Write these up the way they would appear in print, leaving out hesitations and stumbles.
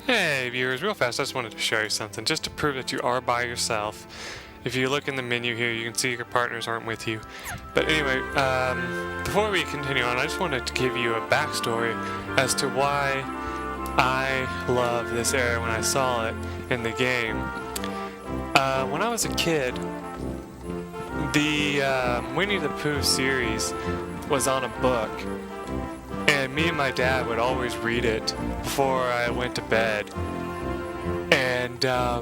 Hey viewers, real fast, I just wanted to show you something, just to prove that you are by yourself. If you look in the menu here, you can see your partners aren't with you. But anyway, before we continue on, I just wanted to give you a backstory as to why I love this area when I saw it in the game. When I was a kid, the Winnie the Pooh series was on a book, and me and my dad would always read it before I went to bed. And I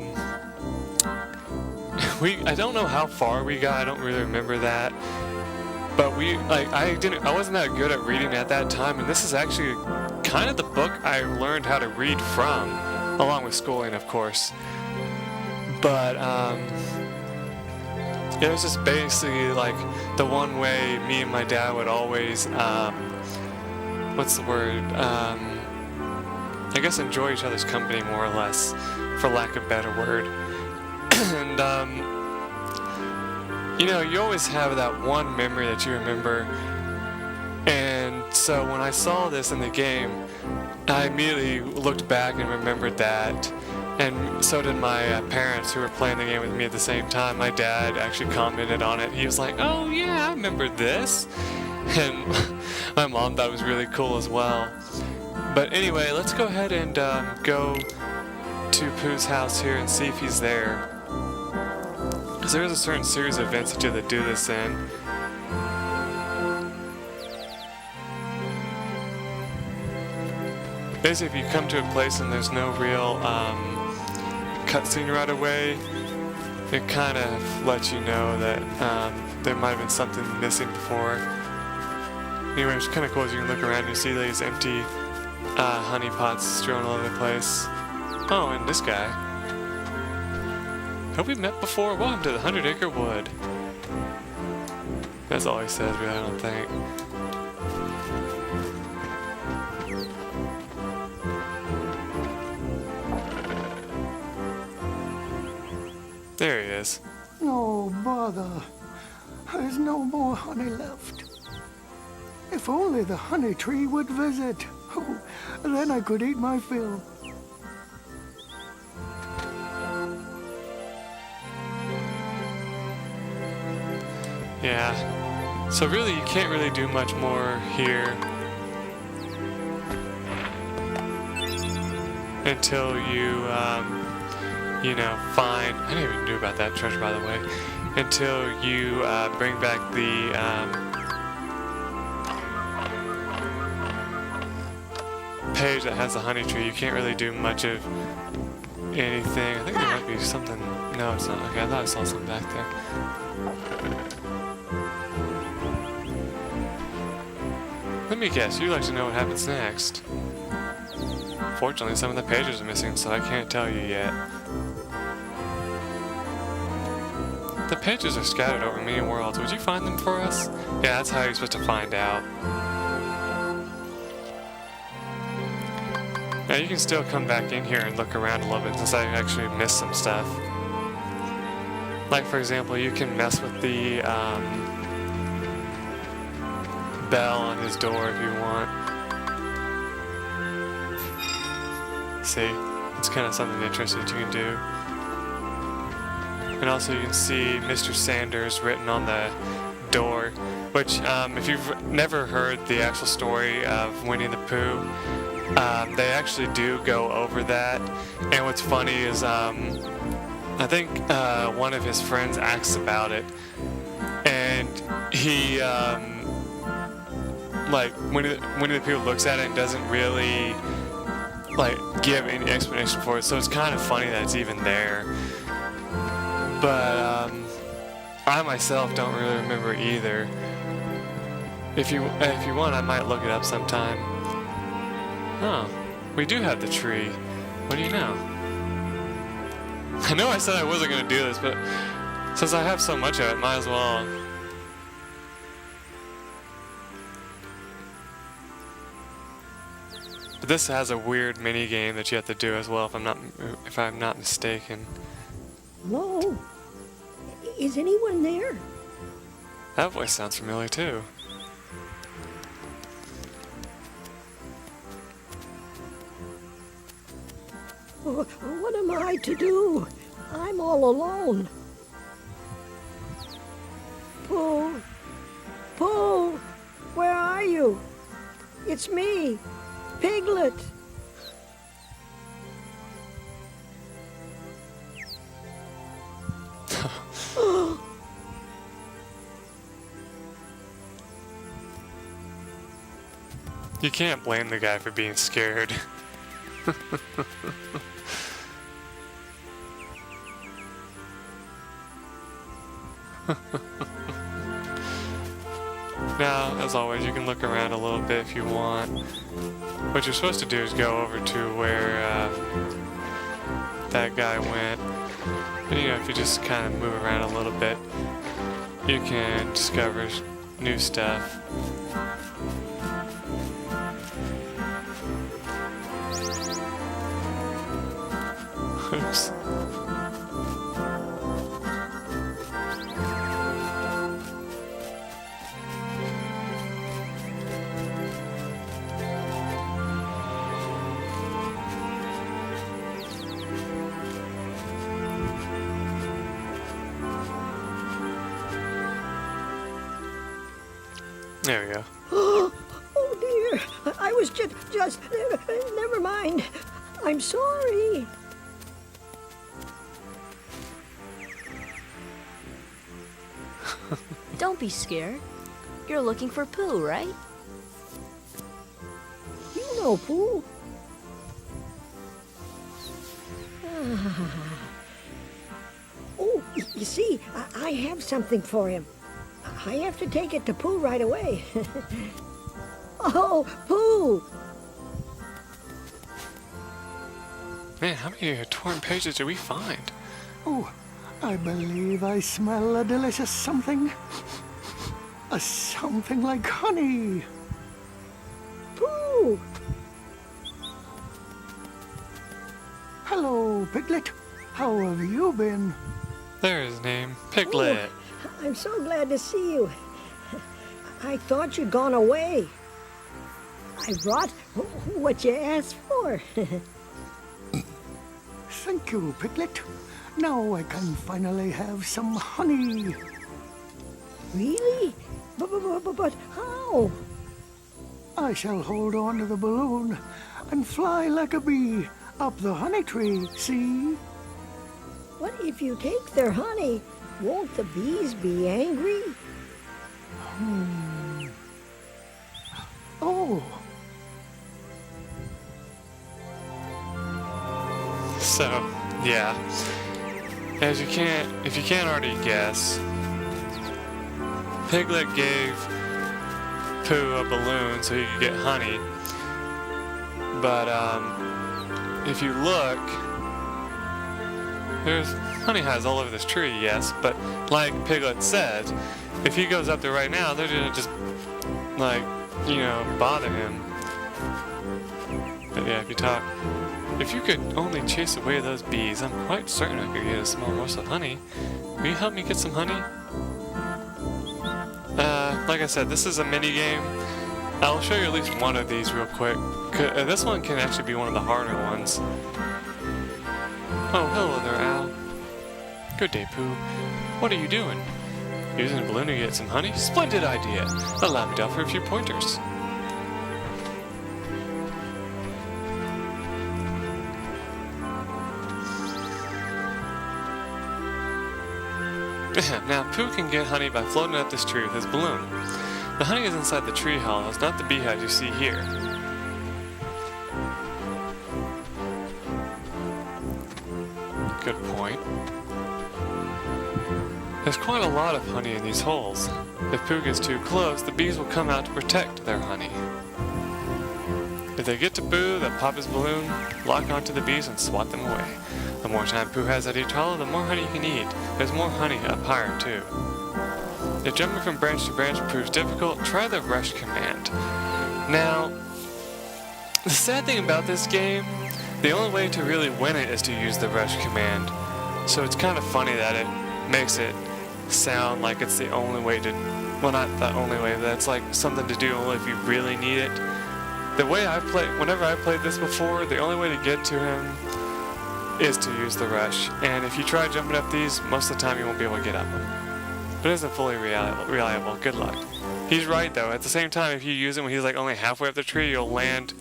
don't know how far we got, I don't really remember that. But I wasn't that good at reading at that time, and this is actually kind of the book I learned how to read from, along with schooling, of course. But it was just basically like the one way me and my dad would always what's the word? I guess enjoy each other's company more or less, for lack of a better word. And you know, you always have that one memory that you remember. And so when I saw this in the game, I immediately looked back and remembered that. And so did my parents, who were playing the game with me at the same time. My dad actually commented on it. He was like, "Oh yeah, I remember this." And my mom thought it was really cool as well. But anyway, let's go ahead and go to Pooh's house here and see if he's there. Because there is a certain series of events that you have to do this in. Basically, if you come to a place and there's no real cutscene right away, it kind of lets you know that there might have been something missing before. Anyway, it's kind of cool as you can look around and you see these empty honey pots strewn all over the place. Oh, and this guy. Have we met before? Welcome to the 100 Acre Wood. That's all he says, really, I don't think. There he is. Oh, bother. There's no more honey left. If only the honey tree would visit. Oh, then I could eat my fill. Yeah. So really, you can't really do much more here until you, you know, find... I didn't even know about that treasure, by the way. Until you bring back the page that has the honey tree. You can't really do much of anything. I think there might be something... No, it's not. Okay, I thought I saw something back there. Let me guess, you'd like to know what happens next. Fortunately, some of the pages are missing, so I can't tell you yet. The pages are scattered over many worlds. Would you find them for us? Yeah, that's how you're supposed to find out. Now you can still come back in here and look around a little bit since I actually missed some stuff. Like for example, you can mess with the bell on his door if you want. See? It's kind of something interesting that you can do. And also you can see Mr. Sanders written on the door, which if you've never heard the actual story of Winnie the Pooh, they actually do go over that. And what's funny is I think one of his friends asks about it, and he like Winnie the Pooh looks at it and doesn't really like give any explanation for it, so it's kind of funny that it's even there. But I myself don't really remember either. If you want, I might look it up sometime. Oh, we do have the tree. What do you know? I know I said I wasn't going to do this, but since I have so much of it, might as well. But this has a weird mini game that you have to do as well, if I'm not mistaken. Hello? Is anyone there? That voice sounds familiar too. What am I to do? I'm all alone. Pooh! Pooh! Where are you? It's me, Piglet. You can't blame the guy for being scared. Now, as always, you can look around a little bit if you want. What you're supposed to do is go over to where that guy went. And you know, if you just kind of move around a little bit, you can discover new stuff. Oops. There we go. Oh dear, I was just, never mind. I'm sorry. Don't be scared. You're looking for Pooh, right? You know, Pooh. Oh, you see, I have something for him. I have to take it to Pooh right away. Oh, Pooh! Man, how many torn pages did we find? Oh, I believe I smell a delicious something. A something like honey. Pooh! Hello, Piglet. How have you been? There's his name, Piglet. Oh, I'm so glad to see you. I thought you'd gone away. I brought what you asked for. Thank you, Piglet. Now I can finally have some honey. Really? But how? I shall hold on to the balloon and fly like a bee up the honey tree, see? What if you take their honey? Won't the bees be angry? Oh, So, yeah. If you can't already guess, Piglet gave Pooh a balloon so he could get honey. But, if you look, there's honey hives all over this tree, yes, but like Piglet said, if he goes up there right now, they're gonna just, like, you know, bother him. But yeah, if you could only chase away those bees, I'm quite certain I could get a small morsel of honey. Will you help me get some honey? Like I said, this is a mini game. I'll show you at least one of these real quick. This one can actually be one of the harder ones. Oh, hello there, Al. Good day, Pooh. What are you doing? Using a balloon to get some honey? Splendid idea. Allow me to offer a few pointers. Now, Pooh can get honey by floating up this tree with his balloon. The honey is inside the tree hollows, not the beehive you see here. Good point. There's quite a lot of honey in these holes. If Pooh gets too close, the bees will come out to protect their honey. If they get to Pooh, they'll pop his balloon, lock onto the bees, and swat them away. The more time Pooh has at each hollow, the more honey he can eat. There's more honey up higher, too. If jumping from branch to branch proves difficult, try the rush command. Now, the sad thing about this game, the only way to really win it is to use the rush command. So it's kind of funny that it makes it sound like it's the only way to, well, not the only way, but it's like something to do only if you really need it. The way whenever I played this before, the only way to get to him is to use the rush. And if you try jumping up these, most of the time you won't be able to get up them. But it isn't fully reliable. Good luck. He's right though. At the same time, if you use it when he's like only halfway up the tree, you'll land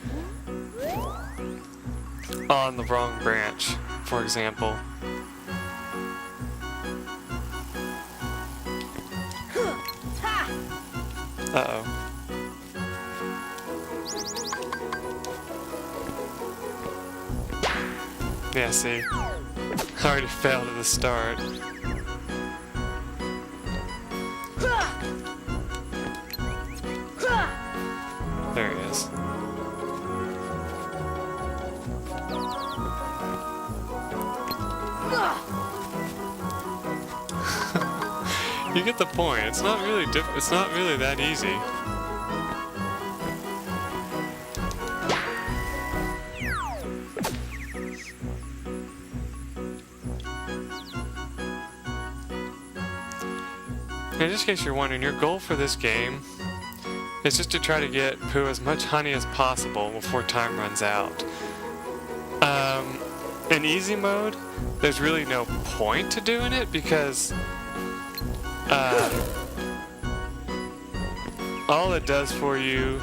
on the wrong branch, for example. Uh-oh. Yeah, see? I already failed at the start. There he is. You get the point. It's not really it's not really that easy. And just in case you're wondering, your goal for this game is just to try to get Pooh as much honey as possible before time runs out. In easy mode, there's really no point to doing it because all it does for you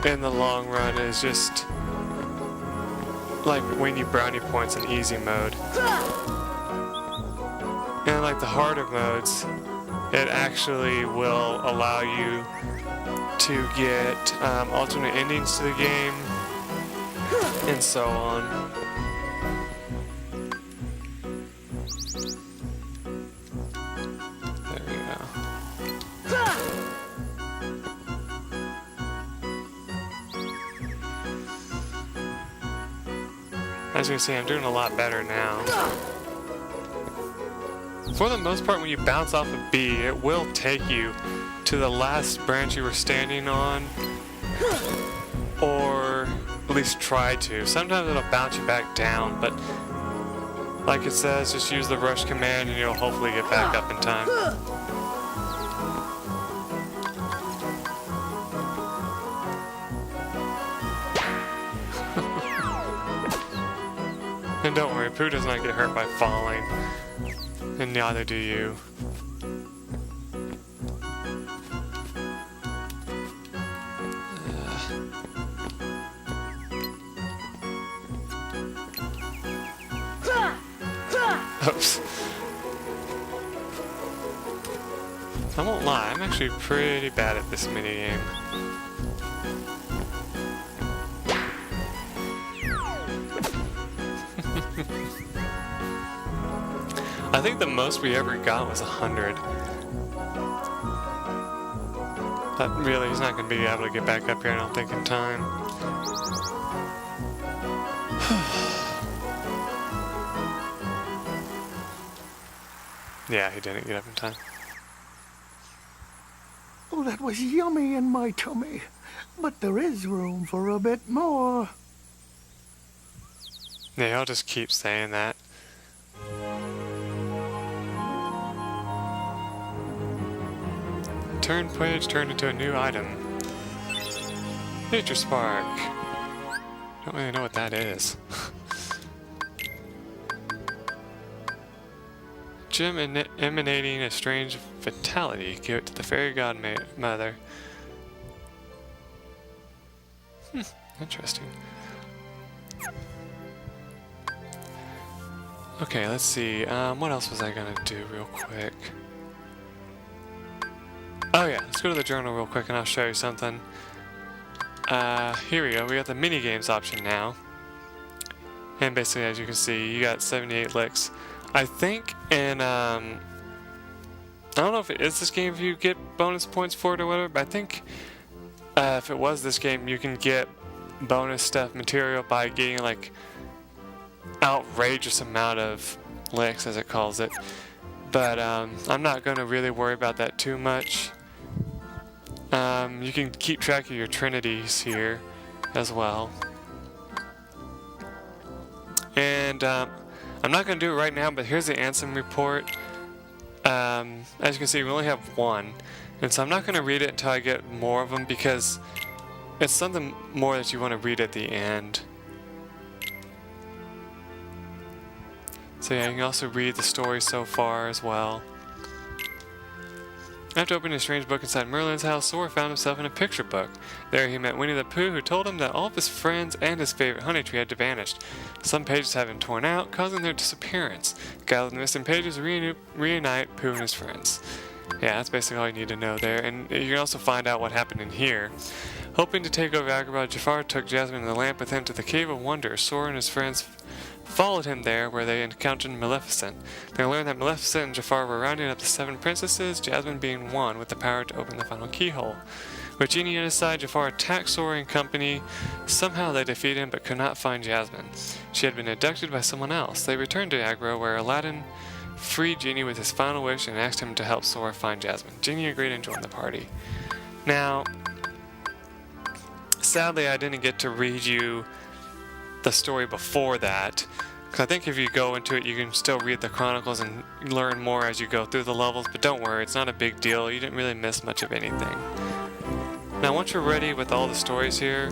in the long run is just like win you brownie points in easy mode. And like the harder modes, it actually will allow you to get alternate endings to the game and so on. There we go. As you can see, I'm doing a lot better now. For the most part, when you bounce off a bee, it will take you to the last branch you were standing on, or at least try to. Sometimes it'll bounce you back down, but like it says, just use the rush command and you'll hopefully get back up in time. And don't worry, Pooh does not get hurt by falling. And neither do you. Oops. I won't lie, I'm actually pretty bad at this minigame. I think the most we ever got was 100. But really, he's not going to be able to get back up here, I don't think, in time. Yeah, he didn't get up in time. Oh, that was yummy in my tummy. But there is room for a bit more. Yeah, I'll just keep saying that. Turn page turned into a new item. Nature Spark. Don't really know what that is. Gem emanating a strange vitality. Give it to the fairy godmother. Interesting. Okay, let's see. What else was I gonna do real quick? Oh yeah, let's go to the journal real quick and I'll show you something. Here we go. We got the mini games option now. And basically, as you can see, you got 78 licks. I think in, I don't know if it is this game if you get bonus points for it or whatever, but I think if it was this game, you can get bonus stuff material by getting like outrageous amount of licks, as it calls it. But I'm not going to really worry about that too much. You can keep track of your trinities here as well. And I'm not going to do it right now, but here's the Ansem report. As you can see, we only have one. And so I'm not going to read it until I get more of them because it's something more that you want to read at the end. So yeah, you can also read the story so far as well. After opening a strange book inside Merlin's house, Sora found himself in a picture book. There he met Winnie the Pooh, who told him that all of his friends and his favorite honey tree had vanished. Some pages had been torn out, causing their disappearance. Gather the missing pages reunite Pooh and his friends. Yeah, that's basically all you need to know there, and you can also find out what happened in here. Hoping to take over Agrabah, Jafar took Jasmine and the lamp with him to the Cave of Wonders. Sora and his friends followed him there, where they encountered Maleficent. They learned that Maleficent and Jafar were rounding up the 7 princesses, Jasmine being one with the power to open the final keyhole. With Genie at his side, Jafar attacked Sora and company. Somehow they defeated him but could not find Jasmine. She had been abducted by someone else. They returned to Agrabah, where Aladdin freed Genie with his final wish and asked him to help Sora find Jasmine. Genie agreed and joined the party. Now, sadly I didn't get to read you the story before that, because I think if you go into it you can still read the chronicles and learn more as you go through the levels, but don't worry, it's not a big deal. You didn't really miss much of anything. Now once you're ready with all the stories here,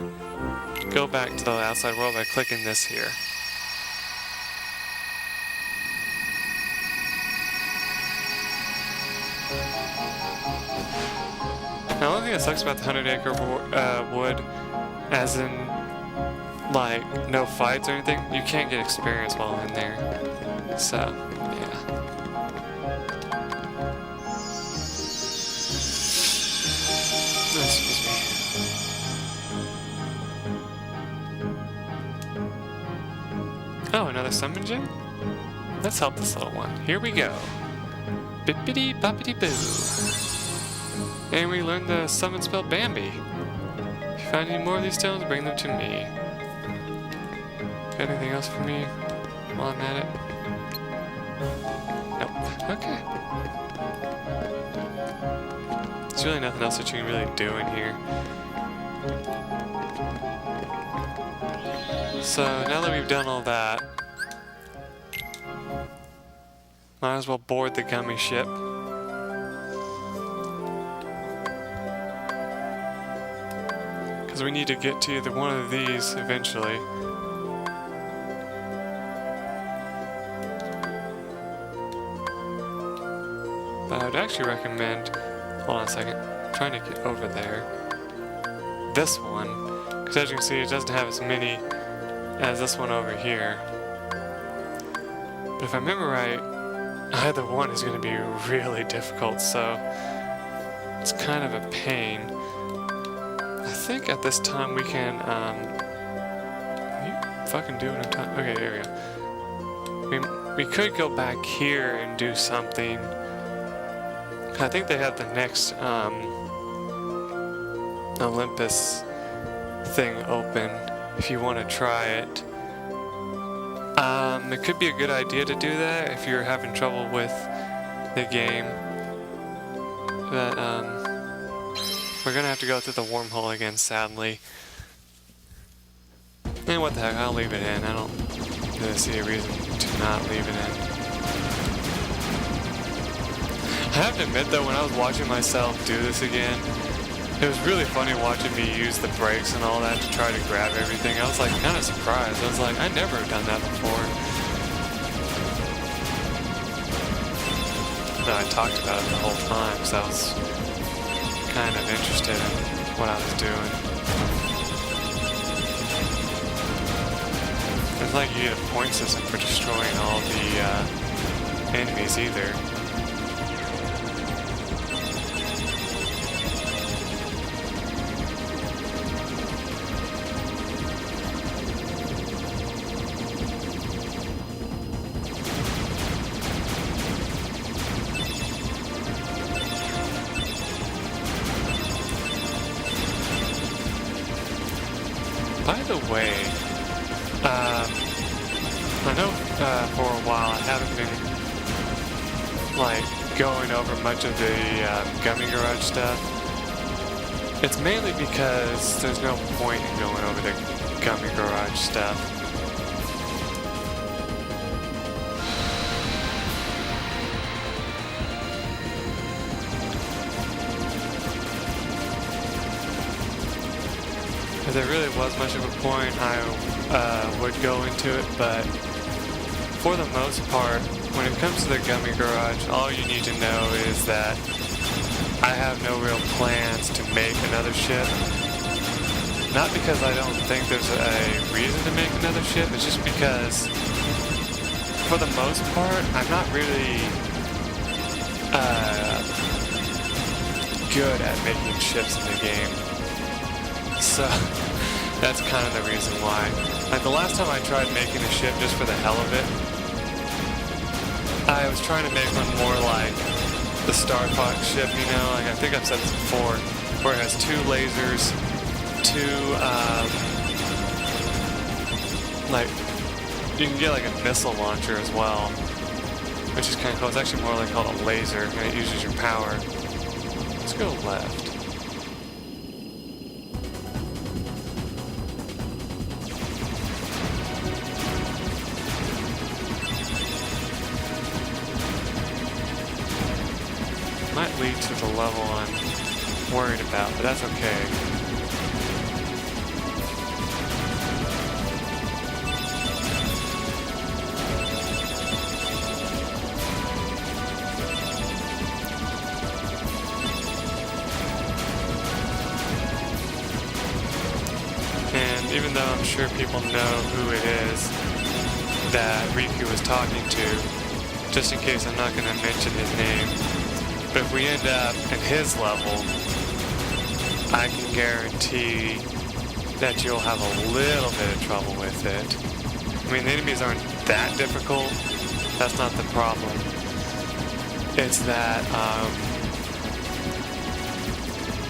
go back to the outside world by clicking this here. Now one thing that sucks about the 100 Acre Wood, as in like no fights or anything, you can't get experience while in there. So yeah. Excuse me. Oh, another summon gem? Let's help this little one. Here we go. Bippity boppity boo. And we learned the summon spell Bambi. If you find any more of these stones, bring them to me. Got anything else for me while I'm at it? Nope. Okay. There's really nothing else that you can really do in here. So now that we've done all that, might as well board the gummy ship. Because we need to get to either one of these eventually. But I would actually recommend, hold on a second, I'm trying to get over there, this one, because as you can see it doesn't have as many as this one over here. But if I remember right, either one is going to be really difficult, so it's kind of a pain. I think at this time we can, you fucking do what I'm talking, okay, here we go. We could go back here and do something. I think they have the next Olympus thing open if you want to try it. It could be a good idea to do that if you're having trouble with the game. But we're gonna have to go through the wormhole again, sadly. And what the heck, I'll leave it in. I don't really see a reason to not leave it in. I have to admit though, when I was watching myself do this again, it was really funny watching me use the brakes and all that to try to grab everything. I was like kind of surprised. I was like, I never have done that before. No, I talked about it the whole time because I was kind of interested in what I was doing. It's like you get a point system for destroying all the enemies either. By the way, I know for a while I haven't been like going over much of the Gummy Garage stuff. It's mainly because there's no point in going over the Gummy Garage stuff. If there really was much of a point, I would go into it, but for the most part, when it comes to the Gummy Garage, all you need to know is that I have no real plans to make another ship. Not because I don't think there's a reason to make another ship, it's just because, for the most part, I'm not really good at making ships in the game. So, that's kind of the reason why. Like, the last time I tried making a ship just for the hell of it, I was trying to make one more like the Star Fox ship, you know? Like, I think I've said this before, where it has 2 lasers, 2, like, you can get like a missile launcher as well, which is kind of cool. It's actually more like called a laser, and it uses your power. Let's go left. Might lead to the level I'm worried about, but that's okay. And even though I'm sure people know who it is that Riku was talking to, just in case I'm not going to mention his name, but if we end up at his level, I can guarantee that you'll have a little bit of trouble with it. I mean, the enemies aren't that difficult. That's not the problem. It's that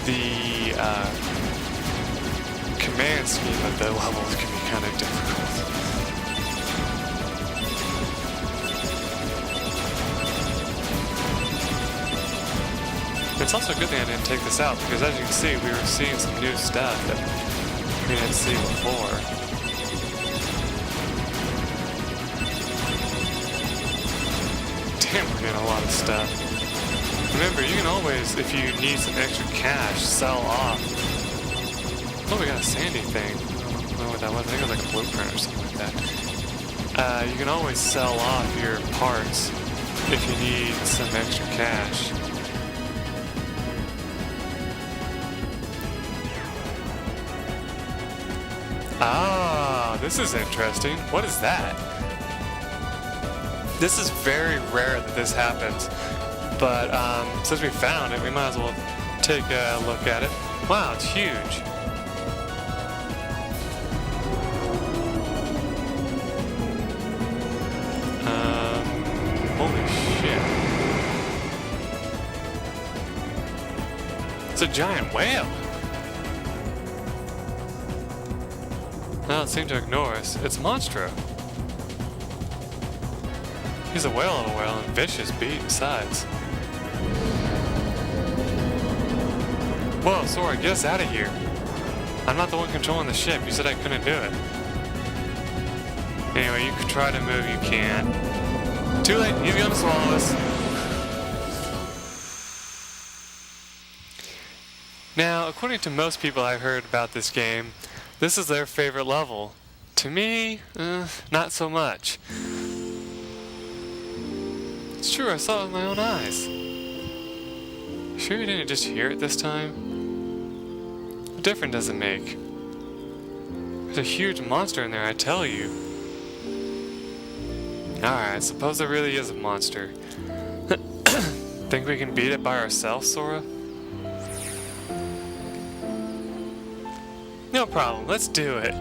the command scheme of the levels can be kind of difficult. It's also a good thing I didn't take this out, because as you can see, we were seeing some new stuff that we didn't see before. Damn, we're getting a lot of stuff. Remember, you can always, if you need some extra cash, sell off. Oh, we got a sandy thing. I don't know what that was. I think it was like a blueprint or something like that. You can always sell off your parts if you need some extra cash. Ah, this is interesting. What is that? This is very rare that this happens, but since we found it, we might as well take a look at it. Wow, it's huge. Holy shit. It's a giant whale. I don't seem to ignore us. It's Monstro. He's a whale of a whale and vicious beast besides. Whoa, Sora, get us out of here. I'm not the one controlling the ship. You said I couldn't do it. Anyway, you can try to move, you can't. Too late, he's gonna swallow us. Now, according to most people I've heard about this game, this is their favorite level. To me, not so much. It's true, I saw it with my own eyes. Sure you didn't just hear it this time? What difference does it make? There's a huge monster in there, I tell you. Alright, suppose there really is a monster. Think we can beat it by ourselves, Sora? No problem, let's do it.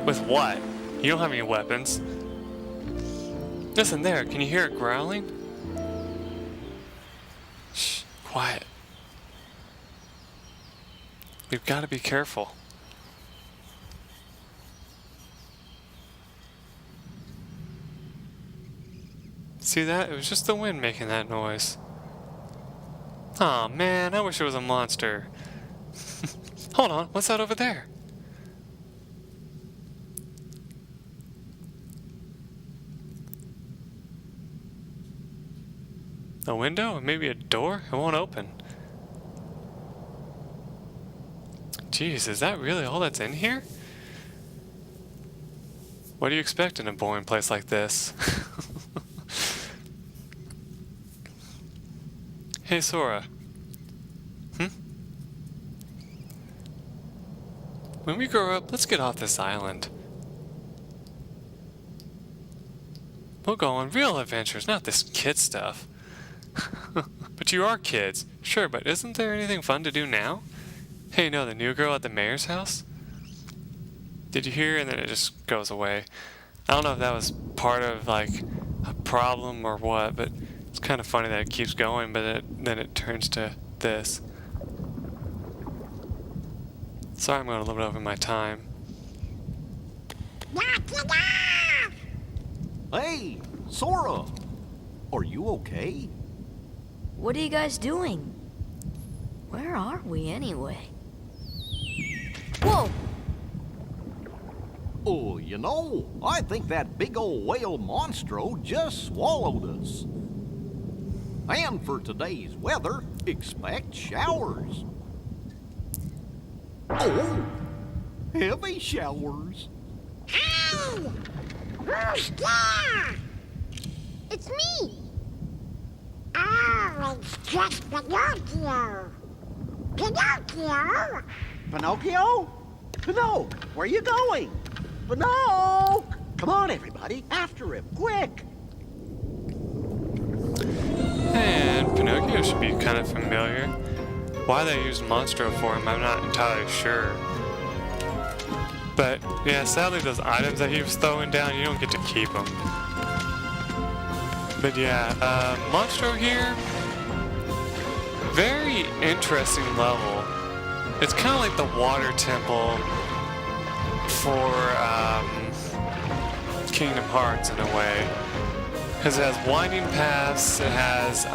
With what? You don't have any weapons. Listen there, can you hear it growling? Shh, quiet. We've got to be careful. See that? It was just the wind making that noise. Aw, man, I wish it was a monster. Hold on, what's that over there? A window? Maybe a door? It won't open. Jeez, is that really all that's in here? What do you expect in a boring place like this? Hey, Sora. When we grow up, let's get off this island. We'll go on real adventures, not this kid stuff. But you are kids. Sure, but isn't there anything fun to do now? Hey, you know the new girl at the mayor's house? Did you hear? And then it just goes away. I don't know if that was part of like a problem or what, but it's kind of funny that it keeps going, but then it turns to this. Sorry, I'm going a little bit over my time. Hey, Sora! Are you okay? What are you guys doing? Where are we anyway? Whoa! Oh, you know, I think that big old whale monstro just swallowed us. And for today's weather, expect showers. Oh, heavy showers. Ow! Who's there? It's me. Oh, it's just Pinocchio. Pinocchio? Pinocchio? Pinocchio, where are you going? Pinocchio! Come on, everybody, after him, quick! And Pinocchio should be kind of familiar. Why they used Monstro for him, I'm not entirely sure. But yeah, sadly those items that he was throwing down, you don't get to keep them. But yeah, Monstro here, very interesting level. It's kind of like the water temple for Kingdom Hearts in a way. Because it has winding paths, it has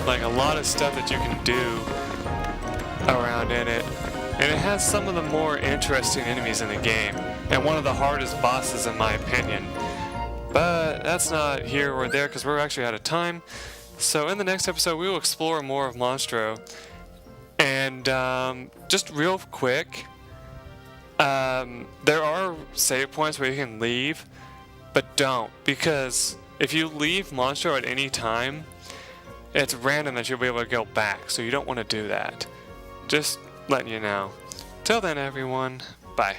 like a lot of stuff that you can do around in it. And it has some of the more interesting enemies in the game, and one of the hardest bosses in my opinion. But that's not here or there because we're actually out of time. So in the next episode we will explore more of Monstro. And just real quick, there are save points where you can leave, but don't, because if you leave Monstro at any time, it's random that you'll be able to go back, so you don't want to do that. Just letting you know. Till then, everyone, bye.